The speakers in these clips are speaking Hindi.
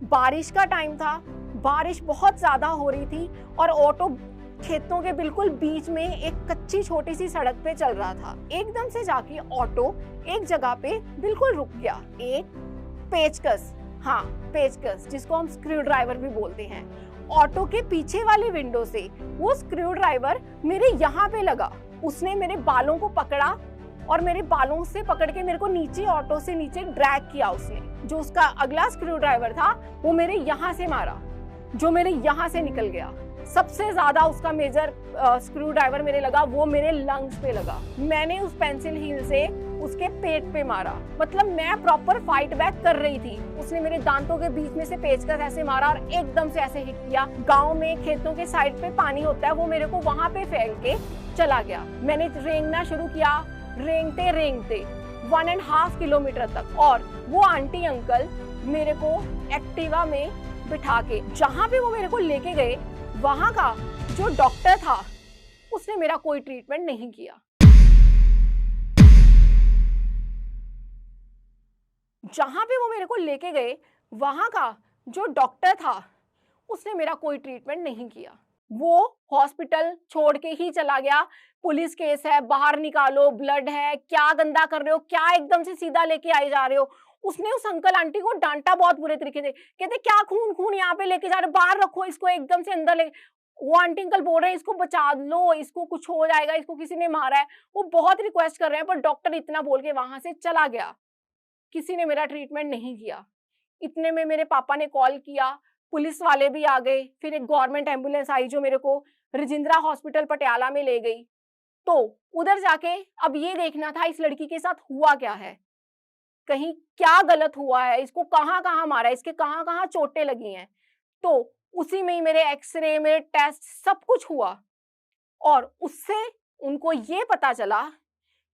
बारिश का टाइम था, बारिश बहुत ज्यादा हो रही थी और ऑटो खेतों के बिल्कुल बीच में एक कच्ची छोटी सी सड़क पे चल रहा था। एकदम से जाके ऑटो एक जगह पे बिल्कुल रुक गया। एक पेचकस, हाँ पेचकस, जिसको हम स्क्रू ड्राइवर भी बोलते हैं, ऑटो के पीछे वाली विंडो से वो स्क्रू ड्राइवर मेरे यहाँ पे लगा। उसने मेरे बालों को पकड़ा और मेरे बालों से पकड़ के मेरे को नीचे, ऑटो से नीचे ड्रैग किया उसने। जो उसका अगला स्क्रू ड्राइवर था वो मेरे यहाँ से मारा, जो मेरे यहाँ से निकल गया। सबसे ज्यादा उसका मेजर स्क्रू ड्राइवर मेरे लगा, वो मेरे लंग्स पे लगा। मैंने उस पेंसिल हील से उसके पेट पे मारा, मतलब मैं प्रॉपर फाइट बैक कर रही थी। उसने मेरे दांतों के बीच में से पेचकस ऐसे मारा और एकदम से ऐसे हिट किया। गांव में खेतों के साइड पे पानी होता है, वो मेरे को वहां पे फेंक के चला गया। मैंने रेंगना शुरू किया, रेंगते रेंगते 1.5 किलोमीटर तक, और वो आंटी अंकल मेरे को एक्टिवा में बिठा के जहां पे वो मेरे को लेके गए, वहां का जो डॉक्टर था उसने मेरा कोई ट्रीटमेंट नहीं किया। जहां पे वो मेरे को लेके गए, वहां का जो डॉक्टर था उसने मेरा कोई ट्रीटमेंट नहीं किया। वो हॉस्पिटल छोड़ के ही चला गया। पुलिस केस है, बाहर निकालो, ब्लड है, क्या गंदा कर रहे हो, क्या एकदम से सीधा लेके आई जा रहे हो। उसने उस अंकल आंटी को डांटा बहुत बुरे तरीके से, कहते क्या खून खून यहाँ पे लेके जा रहे हो, बाहर रखो इसको, एकदम से अंदर ले। वो आंटी अंकल बोल रहे हैं इसको बचा लो, इसको कुछ हो जाएगा, इसको किसी ने मारा है। वो बहुत रिक्वेस्ट कर रहे हैं, पर डॉक्टर इतना बोल के वहां से चला गया। किसी ने मेरा ट्रीटमेंट नहीं किया। इतने में मेरे पापा ने कॉल किया, पुलिस वाले भी आ गए, फिर एक गवर्नमेंट एम्बुलेंस आई जो मेरे को राजेंद्रा हॉस्पिटल पटियाला में ले गई। तो उधर जाके अब ये देखना था इस लड़की के साथ हुआ क्या है, कहीं क्या गलत हुआ है, इसको कहाँ कहाँ मारा है, इसके कहाँ कहाँ चोटें लगी हैं। तो उसी में ही मेरे एक्सरे, मेरे टेस्ट सब कुछ हुआ, और उससे उनको ये पता चला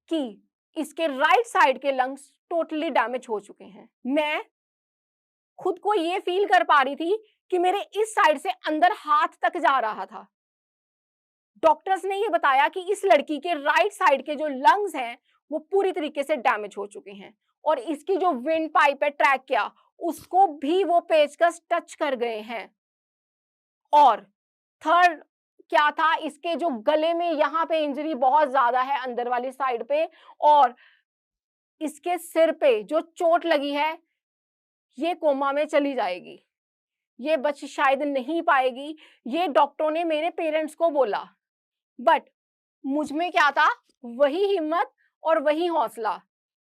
कि इसके राइट साइड के लंग्स टोटली डैमेज हो चुके हैं। मैं खुद को ये फील कर पा रही थी कि मेरे इस साइड से अंदर हाथ तक जा रहा था। डॉक्टर्स ने ये बताया कि इस लड़की के राइट साइड के जो लंग्स हैं वो पूरी तरीके से डैमेज हो चुके हैं, और इसकी जो विंड पाइप है ट्रैक किया उसको भी वो पेचकस टच कर गए हैं। और थर्ड क्या था, इसके जो गले में यहाँ पे इंजरी बहुत ज्यादा है अंदर वाली साइड पे, और इसके सिर पे जो चोट लगी है ये कोमा में चली जाएगी, ये बच शायद नहीं पाएगी। ये डॉक्टरों ने मेरे पेरेंट्स को बोला, बट मुझ में क्या था, वही हिम्मत और वही हौसला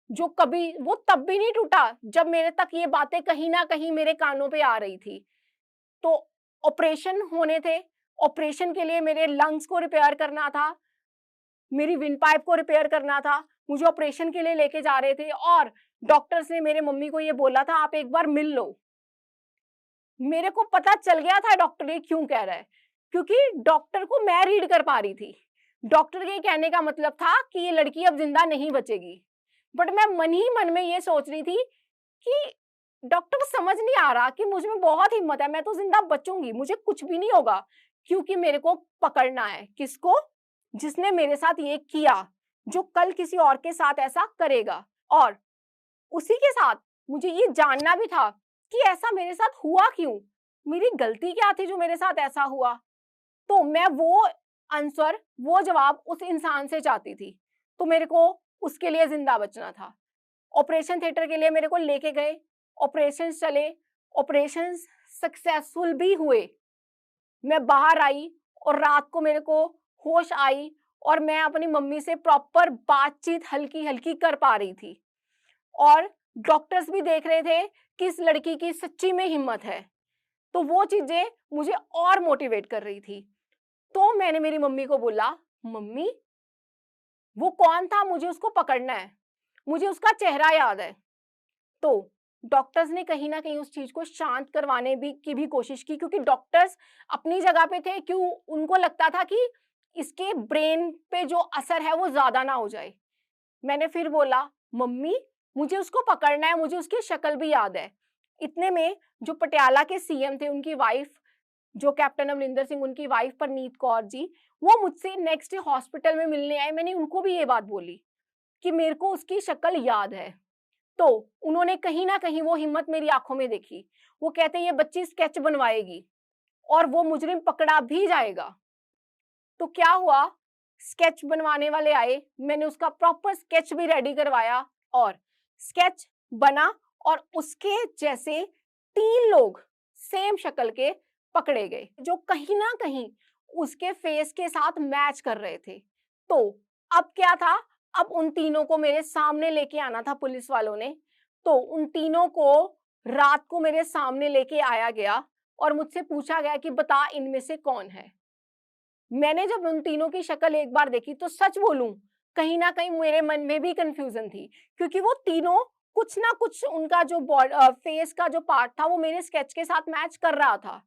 जो कभी, वो तब भी नहीं टूटा जब मेरे तक ये बातें कहीं ना कहीं मेरे कानों पे आ रही थी। तो ऑपरेशन होने थे, ऑपरेशन के लिए मेरे लंग्स को रिपेयर करना था, मेरी विंड पाइप को रिपेयर करना था, मुझे ऑपरेशन के लिए लेके जा रहे थे, और डॉक्टर्स ने मेरे मम्मी को ये बोला था आप एक बार मिल लो। मेरे को पता चल गया था डॉक्टर ये क्यों कह रहा है, क्योंकि डॉक्टर को मैं रीड कर पा रही थी। डॉक्टर के कहने का मतलब था कि ये लड़की अब जिंदा नहीं बचेगी, बट मैं मन ही मन में ये सोच रही थी कि डॉक्टर को समझ नहीं आ रहा कि मुझ में बहुत हिम्मत है, मैं तो जिंदा बचूंगी, मुझे कुछ भी नहीं होगा, क्योंकि मेरे को पकड़ना है किसको, जिसने मेरे साथ ये किया, जो कल किसी और के साथ ऐसा करेगा। और उसी के साथ मुझे ये जानना भी था कि ऐसा मेरे साथ हुआ क्यों, मेरी गलती क्या थी जो मेरे साथ ऐसा हुआ। तो मैं वो आंसर, वो जवाब उस इंसान से चाहती थी, तो मेरे को उसके लिए जिंदा बचना था। ऑपरेशन थिएटर के लिए मेरे को लेके गए, ऑपरेशन चले, ऑपरेशन सक्सेसफुल भी हुए। मैं बाहर आई और रात को मेरे को होश आई, और मैं अपनी मम्मी से प्रॉपर बातचीत हल्की हल्की कर पा रही थी, और डॉक्टर्स भी देख रहे थे कि इस लड़की की सच्ची में हिम्मत है। तो वो चीजें मुझे और मोटिवेट कर रही थी। तो मैंने मेरी मम्मी को बोला, मम्मी वो कौन था, मुझे उसको पकड़ना है, मुझे उसका चेहरा याद है। तो डॉक्टर्स ने कहीं ना कहीं उस चीज को शांत करवाने की भी कोशिश की, क्योंकि डॉक्टर्स अपनी जगह पे थे, क्यों उनको लगता था कि इसके ब्रेन पे जो असर है वो ज्यादा ना हो जाए। मैंने फिर बोला, मम्मी मुझे उसको पकड़ना है, मुझे उसकी शक्ल भी याद है। इतने में जो पटियाला के सीएम थे, उनकी वाइफ, जो कैप्टन अमरिंदर सिंह, उनकी वाइफ परनीत कौर जी, वो मुझसे नेक्स्ट डे हॉस्पिटल में मिलने आए। मैंने उनको भी ये बात बोली कि मेरे को उसकी शक्ल याद है। तो उन्होंने कहीं ना कहीं वो हिम्मत मेरी आंखों में देखी। वो कहते ये बच्ची स्केच बनवाएगी और वो मुजरिम पकड़ा भी जाएगा। तो क्या हुआ, स्केच बनवाने वाले आए, मैंने उसका प्रॉपर स्केच भी रेडी करवाया और स्केच बना और उसके जैसे 3 लोग सेम शक्ल के पकड़े गए जो कहीं ना कहीं उसके फेस के साथ मैच कर रहे थे। तो अब क्या था, अब उन तीनों को मेरे सामने लेके आना था पुलिस वालों ने। तो उन तीनों को रात को मेरे सामने लेके आया गया और मुझसे पूछा गया कि बता इनमें से कौन है। मैंने जब उन तीनों की शक्ल एक बार देखी तो सच बोलूं, कहीं ना कहीं मेरे मन में भी कंफ्यूजन थी, क्योंकि वो तीनों कुछ ना कुछ उनका जो फेस का जो पार्ट था वो मेरे स्केच के साथ मैच कर रहा था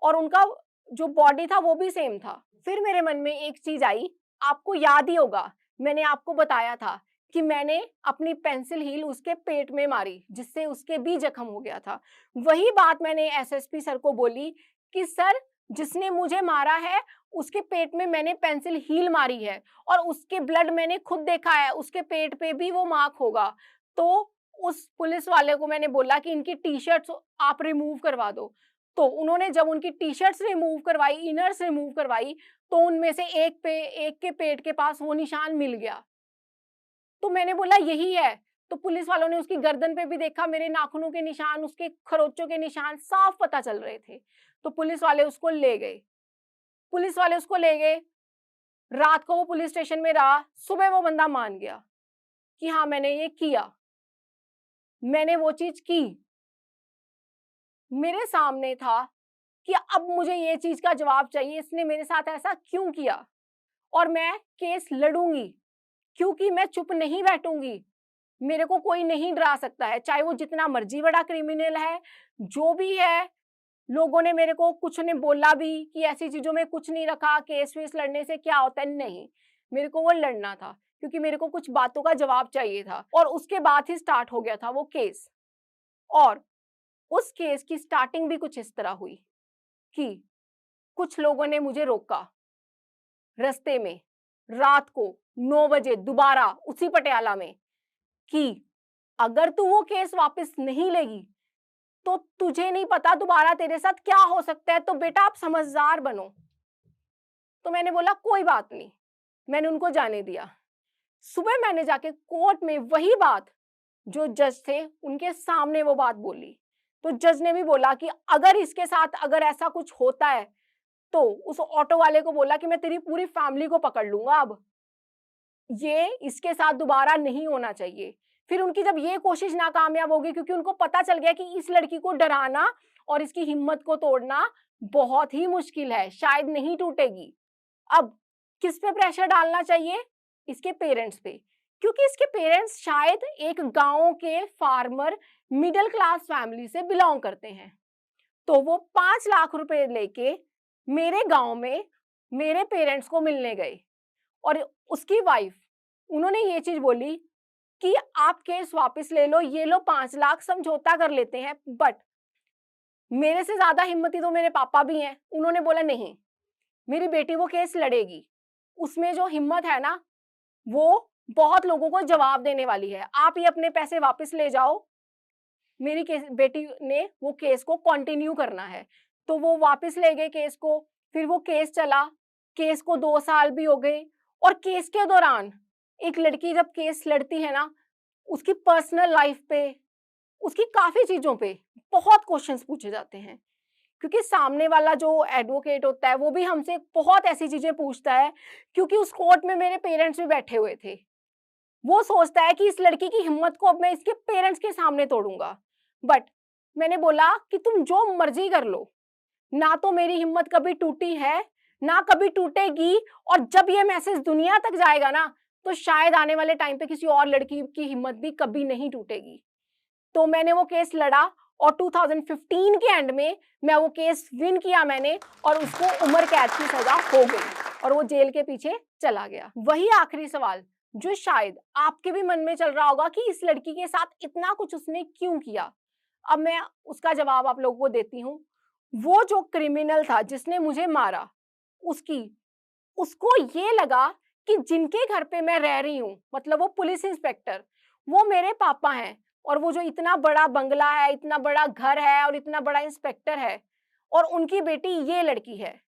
और उनका जो बॉडी था वो भी सेम था। फिर मेरे मन में एक चीज आई, आपको याद ही होगा मैंने आपको बताया था कि मैंने अपनी पेंसिल हील उसके पेट में मारी जिससे उसके भी जख्म हो गया था। वही बात मैंने एसएसपी सर को बोली कि सर, जिसने मुझे मारा है उसके पेट में मैंने पेंसिल हील मारी है और उसके ब्लड मैंने खुद देखा है, उसके पेट पे भी वो मार्क होगा। तो उस पुलिस वाले को मैंने बोला कि इनकी टी शर्ट्स आप रिमूव करवा दो। तो उन्होंने जब उनकी टी शर्ट्स रिमूव करवाई, इनर्स रिमूव करवाई, तो उनमें से एक के पेट के पास वो निशान मिल गया। तो मैंने बोला यही है। तो पुलिस वालों ने उसकी गर्दन पे भी देखा, मेरे नाखूनों के निशान, उसके खरोचों के निशान साफ पता चल रहे थे। तो पुलिस वाले उसको ले गए। पुलिस वाले उसको ले गए, रात को वो पुलिस स्टेशन में रहा। सुबह वो बंदा मान गया कि हाँ मैंने ये किया, मैंने वो चीज की। मेरे सामने था कि अब मुझे ये चीज का जवाब चाहिए, इसने मेरे साथ ऐसा क्यों किया और मैं केस लड़ूंगी, क्योंकि मैं चुप नहीं बैठूंगी। मेरे को कोई नहीं डरा सकता है, चाहे वो जितना मर्जी बड़ा क्रिमिनल है, जो भी है। लोगों ने मेरे को कुछ ने बोला भी कि ऐसी चीजों में कुछ नहीं रखा, केस वेस लड़ने से क्या होता है। नहीं, मेरे को वो लड़ना था क्योंकि मेरे को कुछ बातों का जवाब चाहिए था। और उसके बाद ही स्टार्ट हो गया था वो केस। और उस केस की स्टार्टिंग भी कुछ इस तरह हुई कि कुछ लोगों ने मुझे रोका रास्ते में रात को 9 बजे दोबारा उसी पटियाला में कि अगर तू वो केस वापस नहीं लेगी तो तुझे नहीं पता दोबारा तेरे साथ क्या हो सकता है, तो बेटा आप समझदार बनो। तो मैंने बोला कोई बात नहीं, मैंने उनको जाने दिया। सुबह मैंने जाके कोर्ट में वही बात जो जज थे उनके सामने वो बात बोली। तो जज ने भी बोला कि अगर इसके साथ अगर ऐसा कुछ होता है तो उस ऑटो वाले को बोला कि मैं तेरी पूरी फैमिली को पकड़ लूंगा, अब ये इसके साथ दोबारा नहीं होना चाहिए। फिर उनकी जब ये कोशिश नाकामयाब होगी, क्योंकि उनको पता चल गया कि इस लड़की को डराना और इसकी हिम्मत को तोड़ना बहुत ही मुश्किल है, शायद नहीं टूटेगी। अब किस पे प्रेशर डालना चाहिए? इसके पेरेंट्स पे, क्योंकि इसके पेरेंट्स शायद एक गांव के फार्मर मिडिल क्लास फैमिली से बिलोंग करते हैं। तो वो 5 लाख रुपए लेके मेरे गांव में मेरे पेरेंट्स को मिलने गए और उसकी वाइफ, उन्होंने ये चीज बोली कि आप केस वापस ले लो, ये लो 5 लाख समझौता कर लेते हैं। बट मेरे से ज्यादा हिम्मती तो मेरे पापा भी हैं। उन्होंने बोला नहीं, मेरी बेटी वो केस लड़ेगी, उसमें जो हिम्मत है ना वो बहुत लोगों को जवाब देने वाली है, आप ये अपने पैसे वापस ले जाओ, मेरी बेटी ने वो केस को कंटिन्यू करना है। तो वो वापस ले गए केस को। फिर वो केस चला, केस को 2 साल भी हो गए। और केस के दौरान एक लड़की जब केस लड़ती है ना, उसकी पर्सनल लाइफ पे, उसकी काफी चीजों पे बहुत क्वेश्चंस पूछे जाते हैं, क्योंकि सामने वाला जो एडवोकेट होता है वो भी हमसे बहुत ऐसी चीजें पूछता है। क्योंकि उस कोर्ट में मेरे पेरेंट्स भी बैठे हुए थे, वो सोचता है कि इस लड़की की हिम्मत को अब मैं इसके पेरेंट्स के सामने तोड़ूंगा। बट मैंने बोला कि तुम जो मर्जी कर लो, ना तो मेरी हिम्मत कभी टूटी है ना कभी टूटेगी। और जब ये मैसेज दुनिया तक जाएगा ना, तो शायद आने वाले टाइम पे किसी और लड़की की हिम्मत भी कभी नहीं टूटेगी। तो मैंने वो केस लड़ा और 2015 के एंड में मैं वो केस विन किया मैंने, और उसको उम्र कैद की सजा हो गई और वो जेल के पीछे चला गया। वही आखिरी सवाल जो शायद आपके भी मन में चल रहा होगा कि इस लड़की के साथ इतना कुछ उसने क्यों किया, अब मैं उसका जवाब आप लोगों को देती हूँ। वो जो क्रिमिनल था जिसने मुझे मारा, उसको ये लगा कि जिनके घर पे मैं रह रही हूँ, मतलब वो पुलिस इंस्पेक्टर, वो मेरे पापा हैं, और वो जो इतना बड़ा बंगला है, इतना बड़ा घर है और इतना बड़ा इंस्पेक्टर है, और उनकी बेटी ये लड़की है।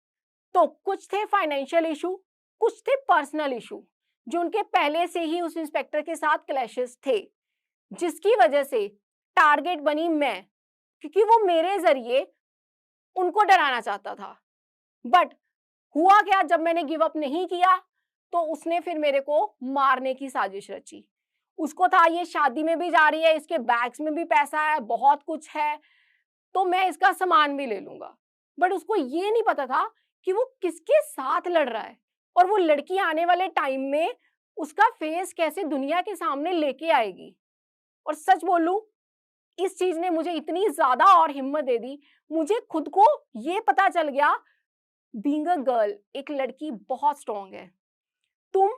तो कुछ थे फाइनेंशियल इशू, कुछ थे पर्सनल इशू, जो उनके पहले से ही उस इंस्पेक्टर के साथ क्लैशेस थे, जिसकी वजह से टारगेट बनी मैं, क्योंकि वो मेरे जरिए उनको डराना चाहता था। बट हुआ क्या, जब मैंने गिव अप नहीं किया तो उसने फिर मेरे को मारने की साजिश रची। उसको था ये शादी में भी जा रही है, इसके बैग्स में भी पैसा है, बहुत कुछ है, तो मैं इसका सामान भी ले लूंगा। बट उसको ये नहीं पता था कि वो किसके साथ लड़ रहा है, और वो लड़की आने वाले टाइम में उसका फेस कैसे दुनिया के सामने लेके आएगी। और सच बोलूं, इस चीज ने मुझे इतनी ज्यादा और हिम्मत दे दी, मुझे खुद को ये पता चल गया, बीइंग अ गर्ल, एक लड़की बहुत स्ट्रांग है। तुम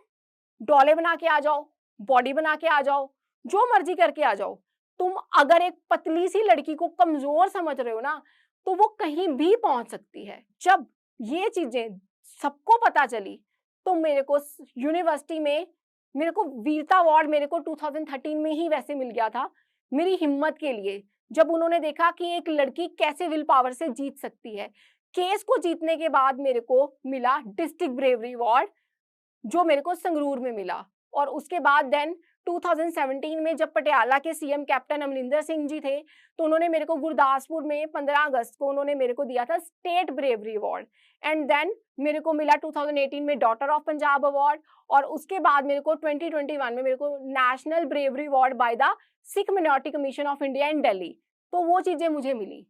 डोले बना के आ जाओ, बॉडी बना के आ जाओ, जो मर्जी करके आ जाओ, तुम अगर एक पतली सी लड़की को कमजोर समझ रहे हो ना, तो वो कहीं भी पहुंच सकती है। जब ये चीजें सबको पता चली, तो मेरे को यूनिवर्सिटी में मेरे को वीरता अवार्ड मेरे को 2013 में ही वैसे मिल गया था, मेरी हिम्मत के लिए। जब उन्होंने देखा कि एक लड़की कैसे विल पावर से जीत सकती है। केस को जीतने के बाद मेरे को मिला डिस्ट्रिक्ट ब्रेवरी अवार्ड, जो मेरे को संगरूर में मिला। और उसके बाद देन 2017 में जब पटियाला के सीएम कैप्टन अमरिंदर सिंह जी थे, तो उन्होंने मेरे को गुरदासपुर में 15 अगस्त को उन्होंने मेरे को दिया था state bravery award. And then मेरे को मिला 2018 में डॉटर ऑफ पंजाब अवार्ड, और उसके बाद मेरे को 2021 में मेरे को national bravery award by the Sikh minority commission of India in Delhi. तो वो चीजें मुझे मिली।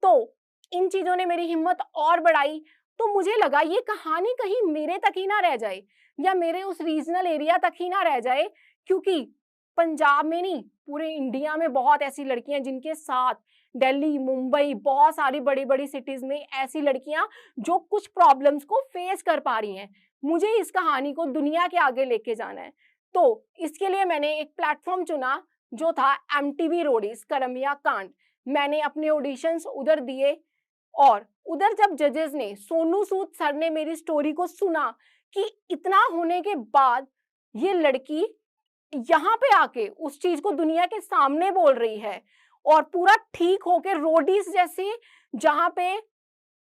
तो इन चीजों ने मेरी हिम्मत और बढ़ाई। तो मुझे लगा ये कहानी कहीं मेरे तक ही ना रह जाए, या मेरे उस रीजनल एरिया तक ही ना रह जाए, क्योंकि पंजाब में नहीं, पूरे इंडिया में बहुत ऐसी लड़कियां जिनके साथ, दिल्ली, मुंबई, बहुत सारी बड़ी बड़ी सिटीज में ऐसी लड़कियां जो कुछ प्रॉब्लम्स को फेस कर पा रही हैं। मुझे इस कहानी को दुनिया के आगे लेके जाना है। तो इसके लिए मैंने एक प्लेटफॉर्म चुना, जो था MTV रोडीज करमिया कांड। मैंने अपने ऑडिशंस उधर दिए, और उधर जब जजेस ने, सोनू सूद सर ने मेरी स्टोरी को सुना कि इतना होने के बाद ये लड़की यहाँ पे आके उस चीज को दुनिया के सामने बोल रही है, और पूरा ठीक होके रोडीज जैसे, जहाँ पे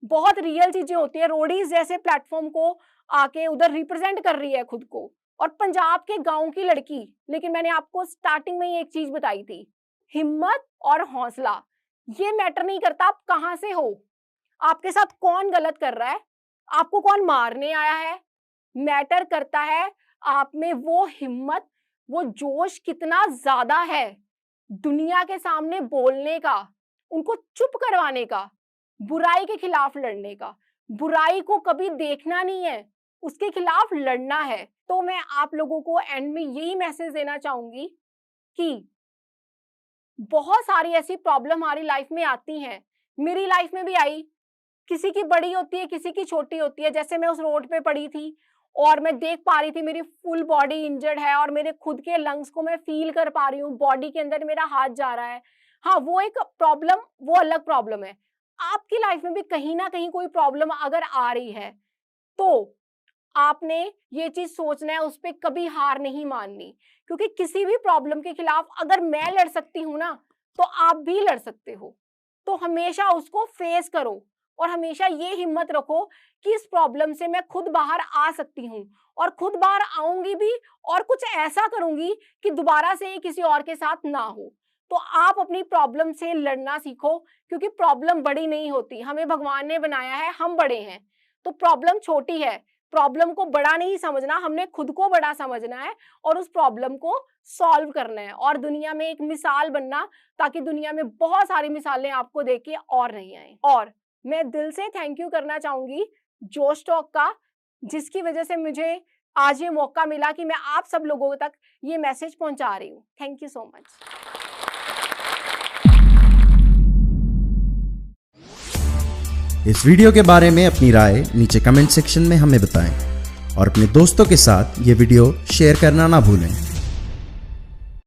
बहुत रियल चीजें होती है, रोडीज जैसे प्लेटफॉर्म को आके उधर रिप्रेजेंट कर रही है खुद को, और पंजाब के गांव की लड़की। लेकिन मैंने आपको स्टार्टिंग में ही एक चीज बताई थी, हिम्मत और हौसला। ये मैटर नहीं करता आप कहाँ से हो, आपके साथ कौन गलत कर रहा है, आपको कौन मारने आया है। मैटर करता है आप में वो हिम्मत, वो जोश कितना ज्यादा है दुनिया के सामने बोलने का, उनको चुप करवाने का, बुराई के खिलाफ लड़ने का। बुराई को कभी देखना नहीं है, उसके खिलाफ लड़ना है। तो मैं आप लोगों को एंड में यही मैसेज देना चाहूंगी कि बहुत सारी ऐसी प्रॉब्लम हमारी लाइफ में आती हैं, मेरी लाइफ में भी आई, किसी की बड़ी होती है, किसी की छोटी होती है। जैसे मैं उस रोड पे पड़ी थी और मैं देख पा रही थी मेरी फुल बॉडी इंजर्ड है, और मेरे खुद के लंग्स को मैं फील कर पा रही हूँ, बॉडी के अंदर मेरा हाथ जा रहा है। हाँ, वो एक प्रॉब्लम, वो अलग प्रॉब्लम है। आपकी लाइफ में भी कहीं ना कहीं कोई प्रॉब्लम अगर आ रही है, तो आपने ये चीज सोचना है, उस पर कभी हार नहीं माननी, क्योंकि किसी भी प्रॉब्लम के खिलाफ अगर मैं लड़ सकती हूँ ना, तो आप भी लड़ सकते हो। तो हमेशा उसको फेस करो, और हमेशा ये हिम्मत रखो कि इस प्रॉब्लम से मैं खुद बाहर आ सकती हूँ, और खुद बाहर आऊंगी भी, और कुछ ऐसा करूंगी कि दोबारा से किसी और के साथ ना हो। तो आप अपनी प्रॉब्लम से लड़ना सीखो, क्योंकि प्रॉब्लम बड़ी नहीं होती, हमें भगवान ने बनाया है, हम बड़े हैं। तो प्रॉब्लम छोटी है, प्रॉब्लम को बड़ा नहीं समझना, हमने खुद को बड़ा समझना है, और उस प्रॉब्लम को सॉल्व करना है, और दुनिया में एक मिसाल बनना, ताकि दुनिया में बहुत सारी मिसालें आपको देके और नहीं आए। और मैं दिल से थैंक यू करना चाहूंगी जोश टॉक का, जिसकी वजह से मुझे आज ये मौका मिला कि मैं आप सब लोगों तक ये मैसेज पहुंचा रही हूँ। Thank you so much. इस वीडियो के बारे में अपनी राय नीचे कमेंट सेक्शन में हमें बताएं, और अपने दोस्तों के साथ ये वीडियो शेयर करना ना भूलें।